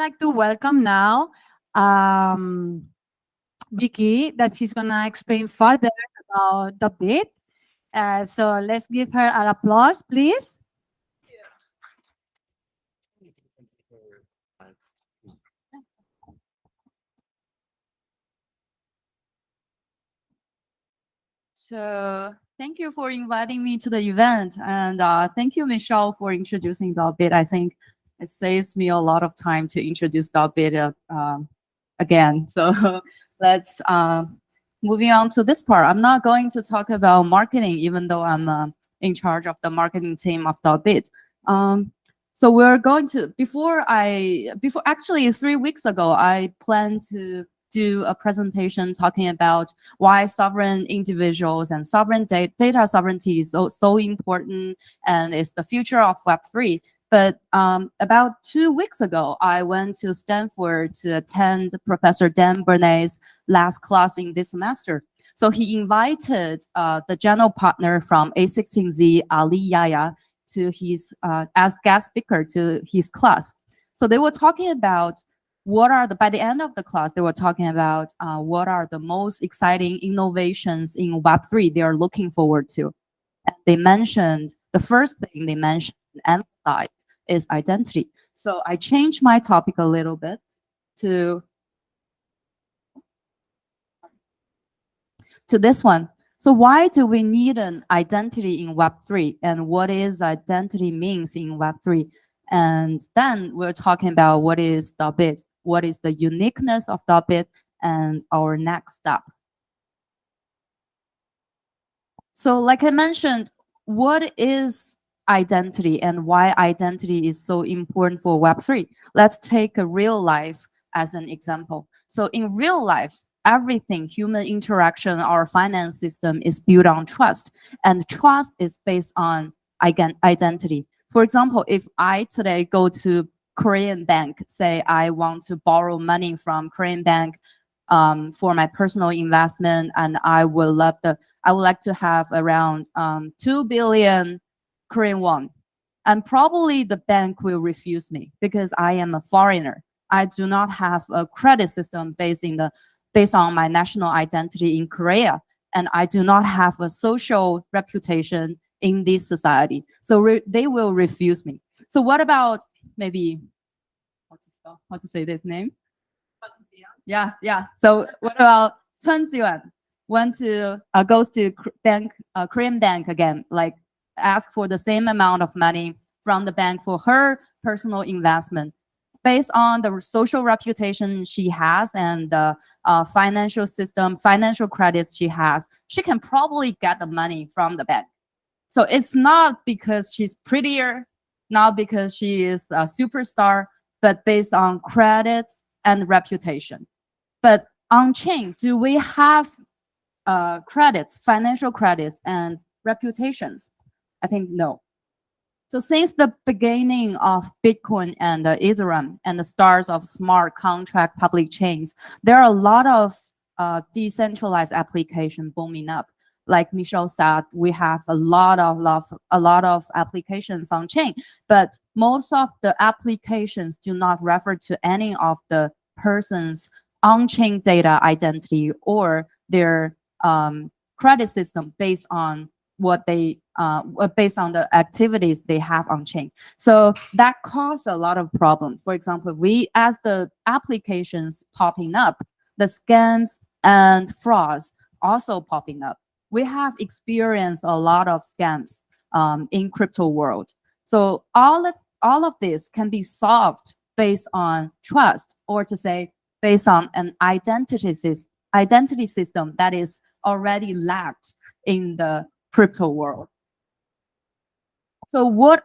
like to welcome now um, Vicky, that she's gonna explain further about the bit. So let's give her an applause, please. So thank you for inviting me to the event, and thank you, Michelle, for introducing Dalbit. I think it saves me a lot of time to introduce Dalbit again. So let's moving on to this part. I'm not going to talk about marketing, even though I'm in charge of the marketing team of Dalbit. So we're going to before actually 3 weeks ago, I planned to do a presentation talking about why sovereign individuals and sovereign data sovereignty is so important and is the future of Web3. But about 2 weeks ago, I went to Stanford to attend Professor Dan Bernay's last class in this semester. So he invited the general partner from A16Z, Ali Yaya, to his as guest speaker to his class. So they were talking about by the end of the class, they were talking about what are the most exciting innovations in Web3 they are looking forward to. And they mentioned, the first thing they mentioned and emphasized is identity. So I changed my topic a little bit to this one. So why do we need an identity in Web3, and what is identity means in Web3? And then we're talking about what is the bit, what is the uniqueness of the bit, and our next step. So like I mentioned, what is identity and why identity is so important for Web3? Let's take a real life as an example. So in real life, everything, human interaction, our finance system is built on trust, and trust is based on identity. For example, if I today go to Korean bank, say I want to borrow money from Korean bank for my personal investment, and I would like to have around 2 billion Korean won. And probably the bank will refuse me because I am a foreigner. I do not have a credit system based on my national identity in Korea. And I do not have a social reputation in this society. So they will refuse me. So what about maybe, how to say this name? Yeah, yeah. So what about Chun Ziwan goes to Korean bank again, like ask for the same amount of money from the bank for her personal investment. Based on the social reputation she has and the financial system, financial credits she has, she can probably get the money from the bank. So it's not because she's prettier, not because she is a superstar, but based on credits and reputation. But on chain, do we have credits, financial credits and reputations? I think no. So since the beginning of Bitcoin and Ethereum and the start of smart contract public chains, there are a lot of decentralized applications booming up. Like Michelle said, we have a lot of applications on chain, but most of the applications do not refer to any of the person's on-chain data identity or their credit system based on based on the activities they have on chain. So that caused a lot of problems. For example, as the applications popping up, the scams and frauds also popping up. We have experienced a lot of scams in crypto world. So all of this can be solved based on trust, or to say based on an identity system that is already lacked in the crypto world. So what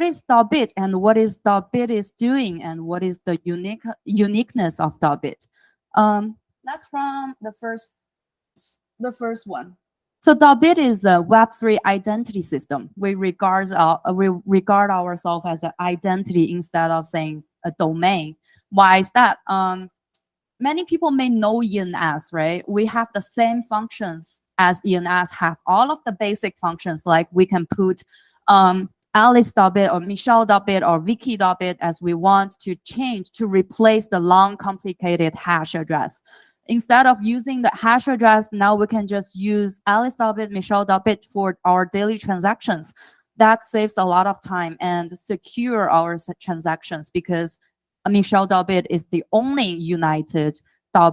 is Dalbit and what is Dalbit is doing and what is the uniqueness of Dalbit? That's from the first one. So Dalbit is a Web3 identity system. We regard ourselves as an identity instead of saying a domain. Why is that? Many people may know ENS, right? We have the same functions as ENS have, all of the basic functions, like we can put Alice.bit or Michelle.bit or Vicky.bit as we want to change to replace the long complicated hash address. Instead of using the hash address, now we can just use Alice.bit, Michelle.bit for our daily transactions. That saves a lot of time and secure our transactions because Michelle.bit is the only united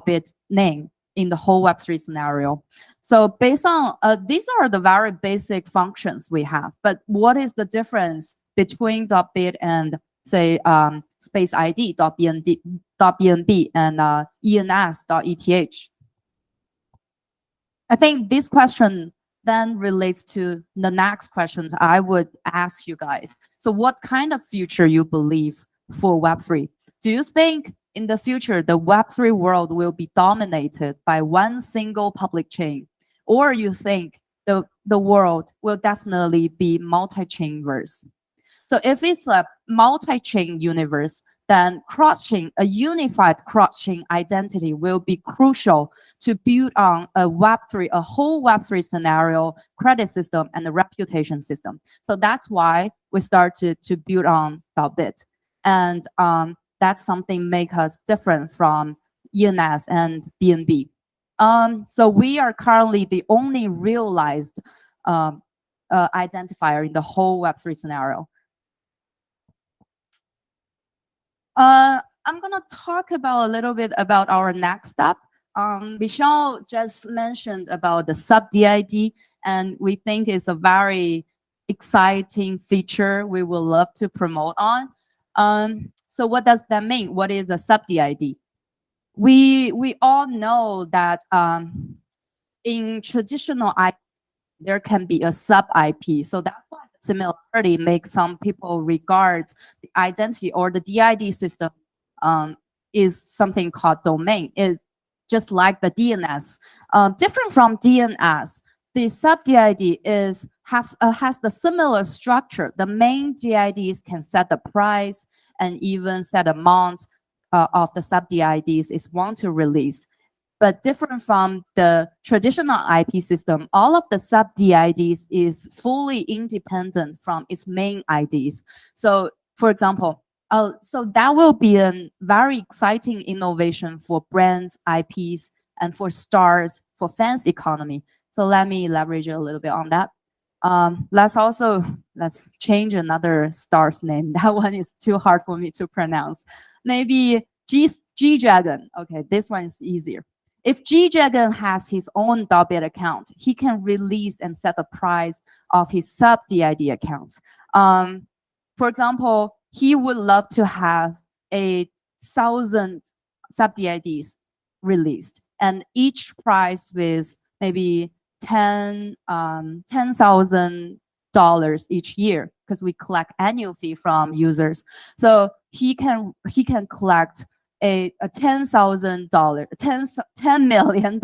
.bit name in the whole Web3 scenario. So based on, these are the very basic functions we have, but what is the difference between .bit and say space ID, .bnb and ENS.eth? I think this question then relates to the next questions I would ask you guys. So what kind of future you believe for Web3? Do you think in the future, the Web3 world will be dominated by one single public chain? Or you think the world will definitely be multi-chain verse? So if it's a multi-chain universe, then cross-chain, a unified cross-chain identity will be crucial to build on a Web3, a whole Web3 scenario, credit system, and a reputation system. So that's why we started to build on .bit. And that's something make us different from ENS and BNB. So we are currently the only realized identifier in the whole Web3 scenario. I'm gonna talk about a little bit about our next step. Michelle just mentioned about the sub-DID, and we think it's a very exciting feature we will love to promote on. So what does that mean? What is the sub-DID? We all know that in traditional IP, there can be a sub-IP. So that's why the similarity makes some people regard the identity or the DID system is something called domain. Is just like the DNS. Different from DNS, the sub-DID has the similar structure. The main DIDs can set the price and even set amount of the sub-DIDs is want to release. But different from the traditional IP system, all of the sub-DIDs is fully independent from its main IDs. So for example, so that will be a very exciting innovation for brands, IPs, and for stars, for fans economy. So let me elaborate a little bit on that. Let's change another star's name. That one is too hard for me to pronounce. Maybe G-Dragon. Okay, this one is easier. If G-Dragon has his own .bit account, he can release and set the price of his sub-DID accounts. For example, he would love to have 1,000 sub-DIDs released, and each price with maybe $10,000 each year, because we collect annual fee from users. So he can collect a $10 million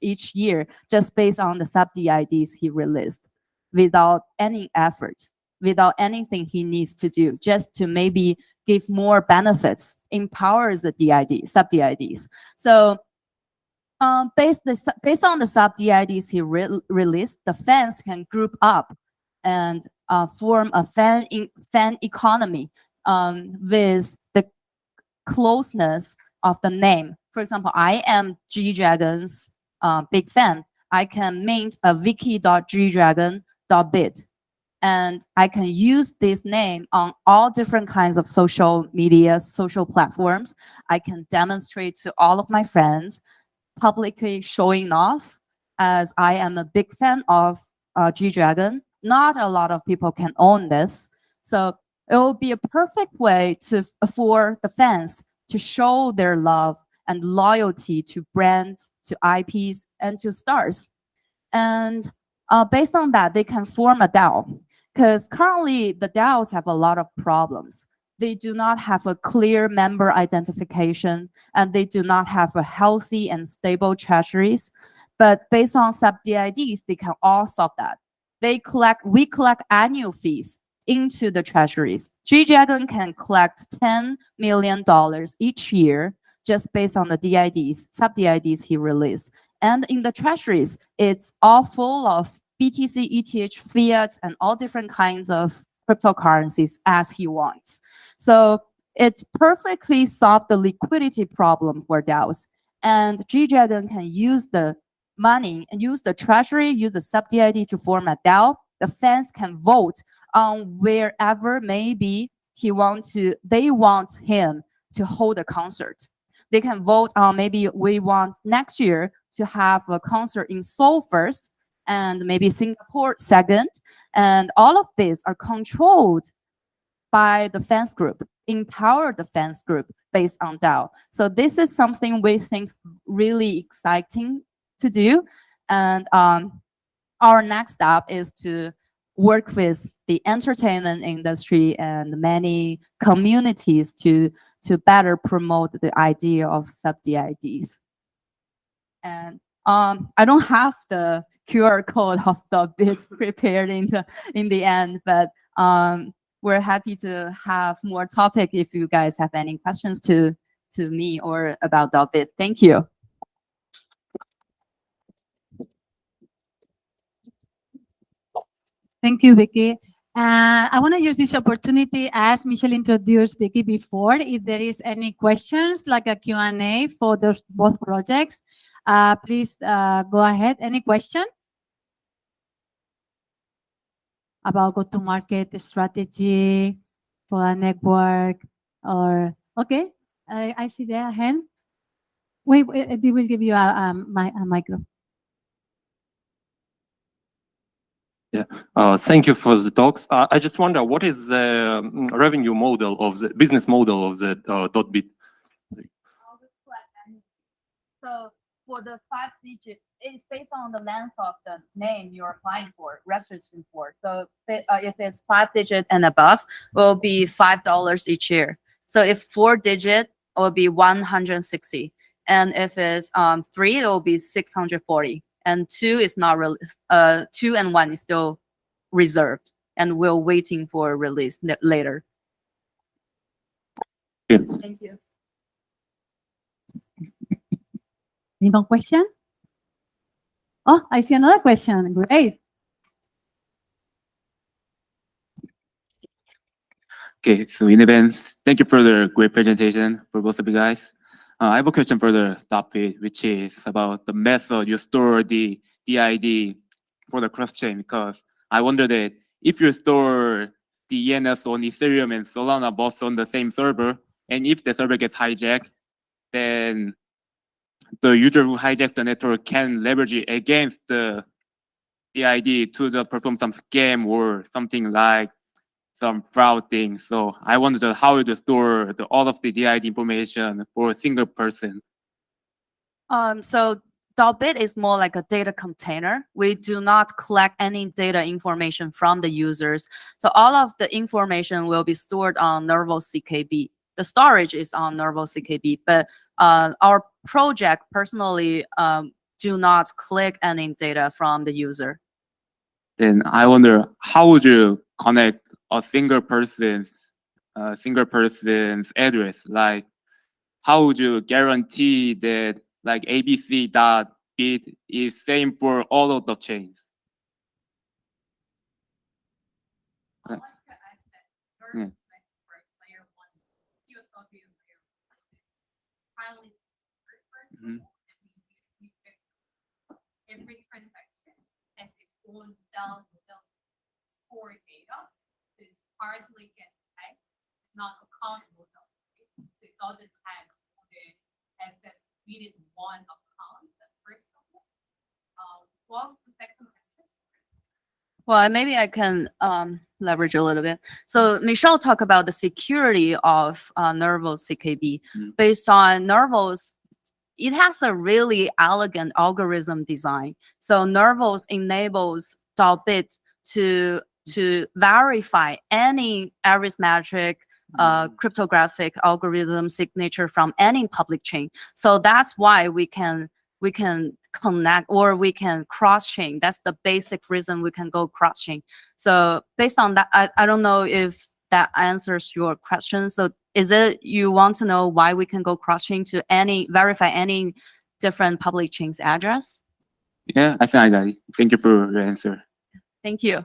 each year just based on the sub-DIDs he released without any effort, without anything he needs to do, just to maybe give more benefits, empowers the sub-DIDs. So based on the sub-DIDs he released, the fans can group up and form a fan economy with the closeness of the name. For example, I am G-Dragon's big fan. I can mint a Vicky.gdragon.bit, and I can use this name on all different kinds of social media, social platforms. I can demonstrate to all of my friends, publicly showing off as I am a big fan of G-Dragon. Not a lot of people can own this. So it will be a perfect way for the fans to show their love and loyalty to brands, to IPs, and to stars. And based on that, they can form a DAO. Because currently, the DAOs have a lot of problems. They do not have a clear member identification, and they do not have a healthy and stable treasuries. But based on sub-DIDs, they can all solve that. We collect annual fees into the treasuries. G-Dragon can collect $10 million each year just based on the DIDs, sub-DIDs he released. And in the treasuries, it's all full of BTC, ETH, fiat, and all different kinds of cryptocurrencies as he wants. So it perfectly solved the liquidity problem for DAOs. And GJ then can use the money and use the treasury, use the sub-DID to form a DAO. The fans can vote on wherever maybe they want him to hold a concert. They can vote on maybe we want next year to have a concert in Seoul first and maybe Singapore second. And all of these are controlled by the fans group, empower the fans group based on DAO. So this is something we think really exciting to do. And our next step is to work with the entertainment industry and many communities to better promote the idea of sub-DIDs. And I don't have the QR code of the bit prepared in the end, but we're happy to have more topic if you guys have any questions to me or about the bit. Thank you. Thank you, Vicky. I want to use this opportunity, as Michelle introduced Vicky before, if there is any questions, like a Q&A for both projects, please go ahead. Any question about go-to-market strategy for a network? Or okay, I see there a hand. Wait, they will give you a micro. Yeah, thank you for the talks. I just wonder, what is the revenue model of the business model of the .bit? So for the 5-digit, it's based on the length of the name you're applying for, registering for. So if it's 5-digit and above, it will be $5 each year. So if 4-digit, it will be 160, and if it's 3, it will be 640. And 2 is not really, 2 and 1 is still reserved, and we're waiting for release later. Yeah. Thank you. Any more question? Oh, I see another question. Great. Okay, so in advance, thank you for the great presentation for both of you guys. I have a question for the topic, which is about the method you store the DID for the cross-chain, because I wonder that if you store the ENS on Ethereum and Solana both on the same server, and if the server gets hijacked, then the user who hijacks the network can leverage it against the DID to just perform some scam or something like some fraud thing. So I wonder how to store all of the DID information for a single person. So .bit is more like a data container. We do not collect any data information from the users. So all of the information will be stored on Nervo CKB. The storage is on Nervo CKB, but our project personally do not collect any data from the user. Then I wonder, how would you connect a single person's address? Like, how would you guarantee that like ABC.bit is same for all of the chains? Yeah. Mm-hmm. Every transaction has its own self-stored data. It's hardly get hacked. It's not accountable. It doesn't have as that we did one account. That's first of all. Well, the second question. Well, maybe I can leverage a little bit. So Michelle talked about the security of Nervo CKB. Based on Nervo's, it has a really elegant algorithm design. So Nervos enables .bit to verify any arithmetic cryptographic algorithm signature from any public chain. So that's why we can connect or we can cross-chain. That's the basic reason we can go cross-chain. So based on that, I don't know if that answers your question. So is it you want to know why we can go cross-chain to verify any different public chain's address? Yeah, I think I got it. Thank you for your answer. Thank you.